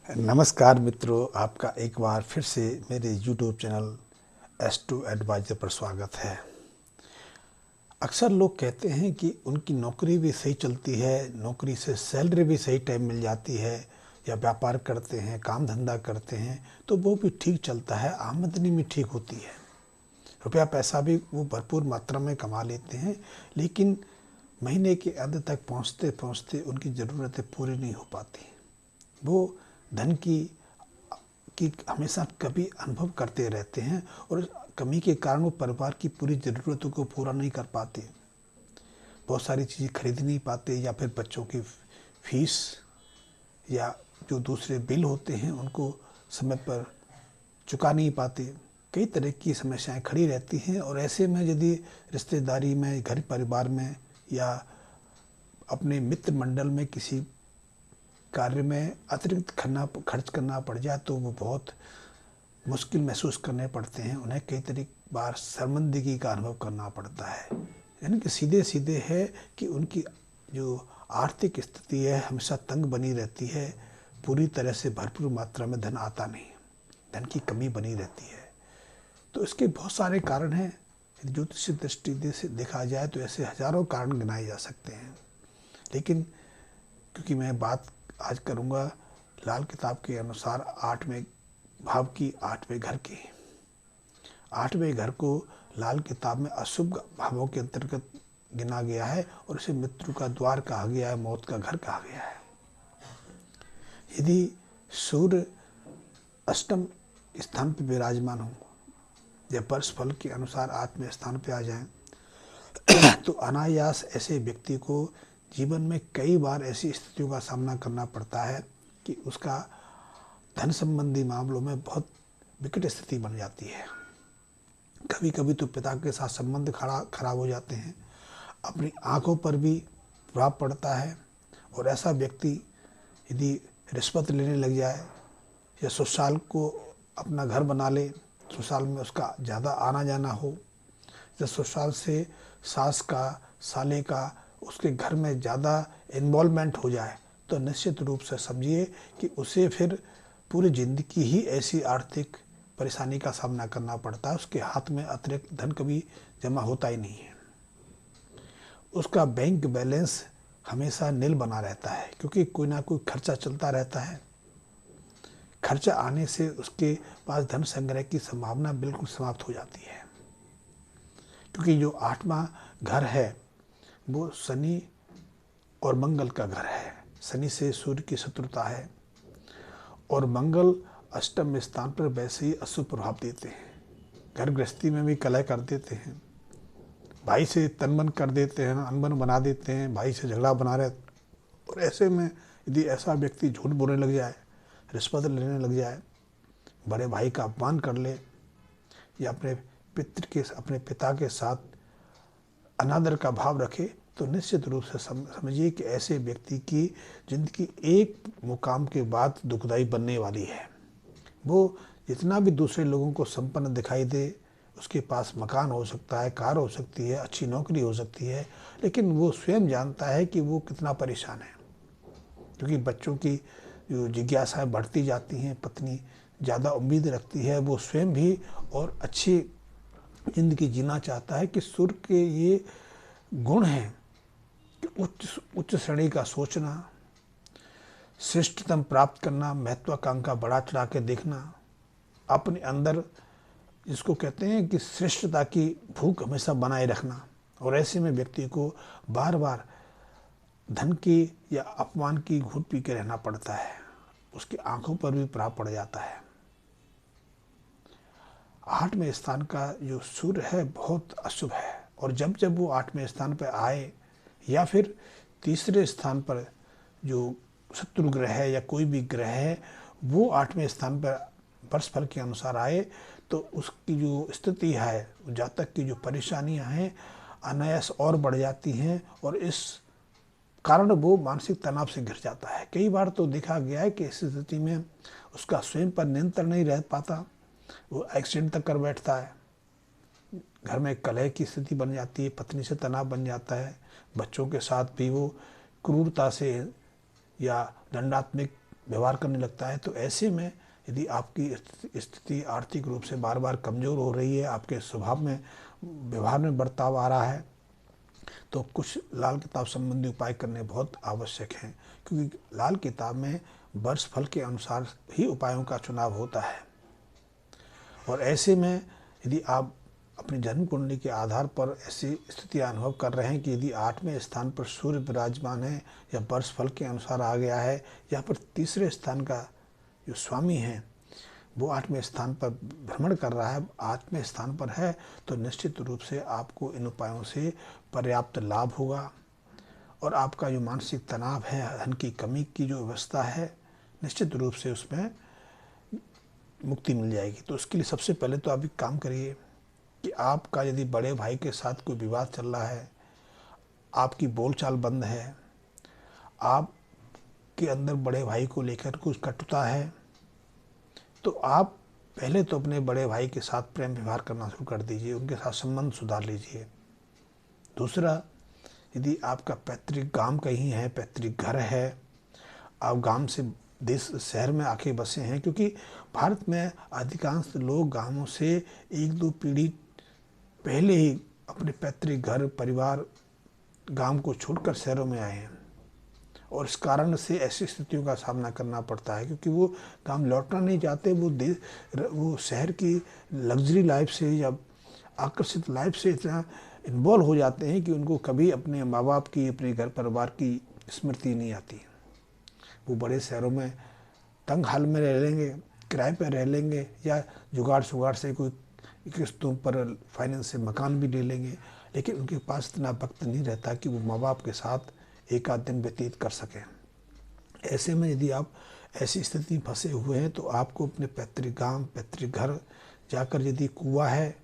नमस्कार मित्रों, आपका एक बार फिर से मेरे YouTube चैनल S2 एडवाइज़र पर स्वागत है। अक्सर लोग कहते हैं कि उनकी नौकरी भी सही चलती है, नौकरी से सैलरी भी सही टाइम मिल जाती है, या व्यापार करते हैं, काम धंधा करते हैं तो वो भी ठीक चलता है, आमदनी भी ठीक होती है, रुपया पैसा भी वो भरपूर मात्रा में कमा लेते हैं। लेकिन महीने के अंत तक पहुँचते पहुँचते उनकी ज़रूरतें पूरी नहीं हो पाती। वो धन की हमेशा कभी अनुभव करते रहते हैं और कमी के कारण वो परिवार की पूरी ज़रूरतों को पूरा नहीं कर पाते। बहुत सारी चीज़ें खरीद नहीं पाते, या फिर बच्चों की फीस या जो दूसरे बिल होते हैं उनको समय पर चुका नहीं पाते। कई तरह की समस्याएं खड़ी रहती हैं, और ऐसे में यदि रिश्तेदारी में, घर परिवार में, या अपने मित्र मंडल में किसी कार्य में अतिरिक्त खर्च करना पड़ जाए तो वो बहुत मुश्किल महसूस करने पड़ते हैं। उन्हें कई बार शर्मिंदगी का अनुभव करना पड़ता है। यानी कि सीधे सीधे है कि उनकी जो आर्थिक स्थिति है हमेशा तंग बनी रहती है, पूरी तरह से भरपूर मात्रा में धन आता नहीं, धन की कमी बनी रहती है। तो इसके बहुत सारे कारण हैं। ज्योतिष दृष्टि से देखा जाए तो ऐसे हजारों कारण गिनाए जा सकते हैं, लेकिन क्योंकि मैं बात आज करूँगा लाल किताब के अनुसार 8वें भाव की, 8वें घर की। 8वें घर को लाल किताब में अशुभ भावों के अंतर्गत गिना गया है, और इसे मृत्यु का द्वार कहा गया है, मौत का घर कहा गया है। यदि सूर्य अष्टम स्थान पर विराजमान हो या वर्ष फल के अनुसार 8वें स्थान पर आ जाए तो अनायास ऐसे व्यक्ति को जीवन में कई बार ऐसी स्थितियों का सामना करना पड़ता है कि उसका धन संबंधी मामलों में बहुत विकट स्थिति बन जाती है। कभी कभी तो पिता के साथ संबंध खराब हो जाते हैं, अपनी आंखों पर भी प्रभाव पड़ता है। और ऐसा व्यक्ति यदि रिश्वत लेने लग जाए या ससुराल को अपना घर बना ले, ससुराल में उसका ज़्यादा आना जाना हो, या ससुराल से सास का, साले का उसके घर में ज़्यादा इन्वॉल्वमेंट हो जाए, तो निश्चित रूप से समझिए कि उसे फिर पूरी ज़िंदगी ही ऐसी आर्थिक परेशानी का सामना करना पड़ता है। उसके हाथ में अतिरिक्त धन कभी जमा होता ही नहीं है। उसका बैंक बैलेंस हमेशा नील बना रहता है, क्योंकि कोई ना कोई खर्चा चलता रहता है। खर्चा आने से उसके पास धन संग्रह की संभावना बिल्कुल समाप्त हो जाती है, क्योंकि जो 8वां घर है वो शनि और मंगल का घर है। शनि से सूर्य की शत्रुता है, और मंगल अष्टम स्थान पर वैसे ही अशुभ प्रभाव देते हैं। घर गृहस्थी में भी कलह कर देते हैं, भाई से तनमन कर देते हैं, अनबन बना देते हैं, भाई से झगड़ा बना रहे। और ऐसे में यदि ऐसा व्यक्ति झूठ बोलने लग जाए, रिश्वत लेने लग जाए, बड़े भाई का अपमान कर ले, या अपने पिता के साथ अनादर का भाव रखे, तो निश्चित रूप से समझिए कि ऐसे व्यक्ति की जिंदगी एक मुकाम के बाद दुखदाई बनने वाली है। वो जितना भी दूसरे लोगों को संपन्न दिखाई दे, उसके पास मकान हो सकता है, कार हो सकती है, अच्छी नौकरी हो सकती है, लेकिन वो स्वयं जानता है कि वो कितना परेशान है। क्योंकि बच्चों की जो जिज्ञासाएं बढ़ती जाती हैं, पत्नी ज़्यादा उम्मीद रखती है, वो स्वयं भी और अच्छी जिंदगी जीना चाहता है। कि सूर्य के ये गुण हैं कि उच्च श्रेणी का सोचना, श्रेष्ठतम प्राप्त करना, महत्वाकांक्षा बढ़ा चढ़ा के देखना, अपने अंदर जिसको कहते हैं कि श्रेष्ठता की भूख हमेशा बनाए रखना। और ऐसे में व्यक्ति को बार बार धन की या अपमान की घूट पी के रहना पड़ता है, उसकी आंखों पर भी प्रभाव पड़ जाता है। 8वें स्थान का जो सूर्य है बहुत अशुभ है, और जब जब वो 8वें स्थान पर आए, या फिर तीसरे स्थान पर जो शत्रु ग्रह है या कोई भी ग्रह है वो 8वें स्थान पर वर्ष फल के अनुसार आए, तो उसकी जो स्थिति है, जातक की जो परेशानियां हैं अनायास और बढ़ जाती हैं, और इस कारण वो मानसिक तनाव से घिर जाता है। कई बार तो देखा गया है कि इस स्थिति में उसका स्वयं पर नियंत्रण नहीं रह पाता, वो एक्सीडेंट तक कर बैठता है, घर में कलह की स्थिति बन जाती है, पत्नी से तनाव बन जाता है, बच्चों के साथ भी वो क्रूरता से या दंडात्मक व्यवहार करने लगता है। तो ऐसे में यदि आपकी स्थिति आर्थिक रूप से बार बार कमज़ोर हो रही है, आपके स्वभाव में व्यवहार में बर्ताव आ रहा है, तो कुछ लाल किताब संबंधी उपाय करने बहुत आवश्यक हैं, क्योंकि लाल किताब में वर्ष फल के अनुसार ही उपायों का चुनाव होता है। और ऐसे में यदि आप अपनी जन्म कुंडली के आधार पर ऐसी स्थिति अनुभव कर रहे हैं कि यदि 8वें स्थान पर सूर्य विराजमान है या वर्ष फल के अनुसार आ गया है, या पर तीसरे स्थान का जो स्वामी है वो 8वें स्थान पर भ्रमण कर रहा है, 8वें स्थान पर है, तो निश्चित रूप से आपको इन उपायों से पर्याप्त लाभ होगा। और आपका जो मानसिक तनाव है, धन की कमी की जो अवस्था है, निश्चित रूप से उसमें मुक्ति मिल जाएगी। तो उसके लिए सबसे पहले तो आप एक काम करिए कि आपका यदि बड़े भाई के साथ कोई विवाद चल रहा है, आपकी बोलचाल बंद है, आपके अंदर बड़े भाई को लेकर कुछ कटुता है, तो आप पहले तो अपने बड़े भाई के साथ प्रेम व्यवहार करना शुरू कर दीजिए, उनके साथ संबंध सुधार लीजिए। दूसरा, यदि आपका पैतृक गांव कहीं है, पैतृक घर है, आप गांव से देश शहर में आके बसे हैं, क्योंकि भारत में अधिकांश लोग गांवों से 1-2 पीढ़ी पहले ही अपने पैतृक घर, परिवार, गांव को छोड़कर शहरों में आए हैं, और इस कारण से ऐसी स्थितियों का सामना करना पड़ता है, क्योंकि वो गांव लौटना नहीं चाहते, वो शहर की लग्जरी लाइफ से या आकर्षित लाइफ से इतना इन्वॉल्व हो जाते हैं कि उनको कभी अपने माँ बाप की, अपने घर परिवार की स्मृति नहीं आती। वो बड़े शहरों में तंग हाल में रह लेंगे, किराए पर रह लेंगे, या जुगाड़ शुगाड़ से कोई किस्तों पर फाइनेंस से मकान भी ले लेंगे, लेकिन उनके पास इतना वक्त नहीं रहता कि वो माँ बाप के साथ एक आध दिन व्यतीत कर सकें। ऐसे में यदि आप ऐसी स्थिति में फंसे हुए हैं, तो आपको अपने पैतृक गांव, पैतृक घर जाकर, यदि कुआं है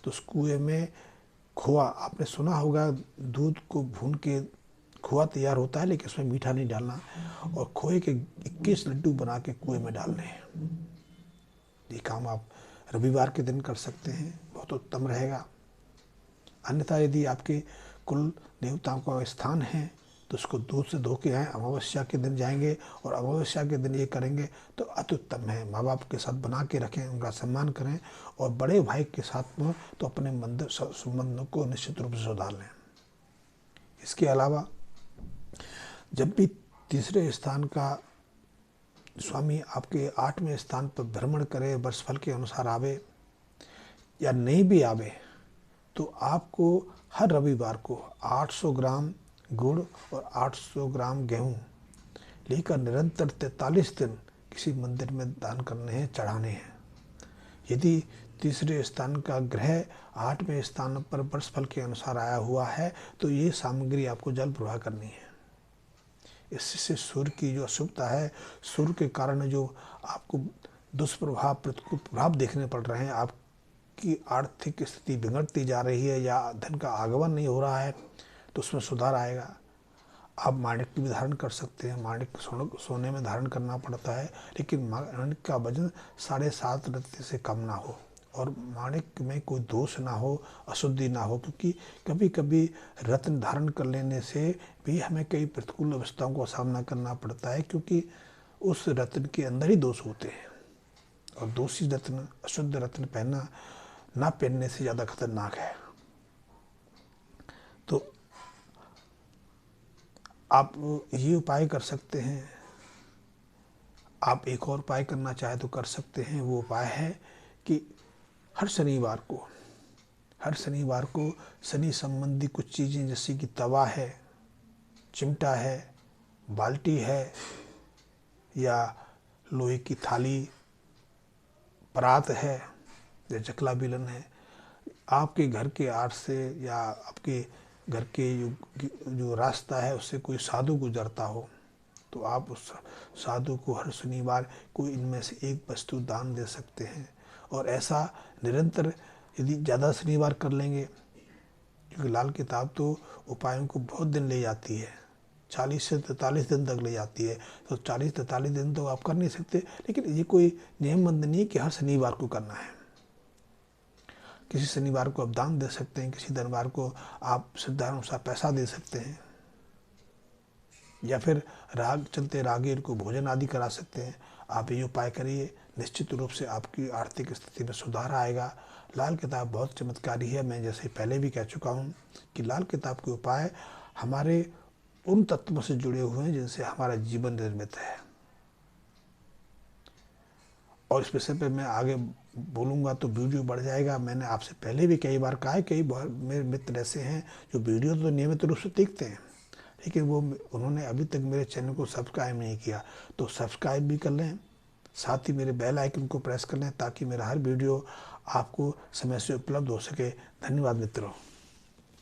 तो उस कुएं में खोआ, आपने सुना होगा दूध को भून के खोआ तैयार होता है, लेकिन उसमें मीठा नहीं डालना, और खोए के 21 लड्डू बना के कुएं में डालने हैं। ये काम आप रविवार के दिन कर सकते हैं, बहुत उत्तम रहेगा। अन्यथा यदि आपके कुल देवताओं का स्थान है तो उसको दूध से धो के आएँ, अमावस्या के दिन जाएंगे और अमावस्या के दिन ये करेंगे तो अति उत्तम है। माँ बाप के साथ बना के रखें, उनका सम्मान करें, और बड़े भाई के साथ में तो अपने मंदिर संबंधों को निश्चित रूप से सुधार लें। इसके अलावा जब भी तीसरे स्थान का स्वामी आपके 8वें स्थान पर भ्रमण करे, वर्षफल के अनुसार आवे या नहीं भी आवे, तो आपको हर रविवार को 800 ग्राम गुड़ और 800 ग्राम गेहूँ लेकर निरंतर 43 दिन किसी मंदिर में दान करने हैं, चढ़ाने हैं। यदि तीसरे स्थान का ग्रह 8वें स्थान पर वर्षफल के अनुसार आया हुआ है, तो ये सामग्री आपको जल प्रवाह करनी है। इससे सूर्य की जो अशुभता है, सूर्य के कारण जो आपको दुष्प्रभाव, प्रतिकूल प्रभाव देखने पड़ रहे हैं, आपकी आर्थिक स्थिति बिगड़ती जा रही है या धन का आगमन नहीं हो रहा है, तो उसमें सुधार आएगा। आप माणिक भी धारण कर सकते हैं। माणिक सोने में धारण करना पड़ता है, लेकिन माणिक का वजन 7.5 रत्ती से कम ना हो, और माणिक में कोई दोष ना हो, अशुद्धि ना हो, क्योंकि कभी कभी रत्न धारण कर लेने से भी हमें कई प्रतिकूल अवस्थाओं का सामना करना पड़ता है, क्योंकि उस रत्न के अंदर ही दोष होते हैं, और दोषी रत्न, अशुद्ध रत्न पहनना ना पहनने से ज़्यादा खतरनाक है। तो आप ये उपाय कर सकते हैं। आप एक और उपाय करना चाहे तो कर सकते हैं। वो उपाय है कि हर शनिवार को शनि संबंधी कुछ चीज़ें, जैसे कि तवा है, चिमटा है, बाल्टी है, या लोहे की थाली, परात है, या चकला बेलन है, आपके घर के आड़ से या आपके घर के जो रास्ता है उससे कोई साधु गुजरता हो, तो आप उस साधु को हर शनिवार कोई इनमें से एक वस्तु दान दे सकते हैं। और ऐसा निरंतर यदि ज़्यादा शनिवार कर लेंगे, क्योंकि लाल किताब तो उपायों को बहुत दिन ले जाती है, 40 से 43 दिन तक ले जाती है, तो 40-43 दिन तो आप कर नहीं सकते, लेकिन ये कोई नियमबद्ध नहीं है कि हर शनिवार को करना है। किसी शनिवार को आप दान दे सकते हैं, किसी शनिवार को आप श्रद्धा अनुसार पैसा दे सकते हैं। या फिर राग चलते रागीर को भोजन आदि करा सकते हैं। आप ये उपाय करिए, निश्चित रूप से आपकी आर्थिक स्थिति में सुधार आएगा। लाल किताब बहुत चमत्कारी है। मैं जैसे पहले भी कह चुका हूँ कि लाल किताब के उपाय हमारे उन तत्वों से जुड़े हुए हैं जिनसे हमारा जीवन निर्मित है, और इस विषय पे मैं आगे बोलूँगा तो वीडियो बढ़ जाएगा। मैंने आपसे पहले भी कई बार कहा है, कई मेरे मित्र ऐसे हैं जो वीडियो तो नियमित रूप से देखते हैं, लेकिन उन्होंने अभी तक मेरे चैनल को सब्सक्राइब नहीं किया। तो सब्सक्राइब भी कर लें, साथ ही मेरे बेल आइकन को प्रेस कर लें ताकि मेरा हर वीडियो आपको समय से उपलब्ध हो सके। धन्यवाद मित्रों।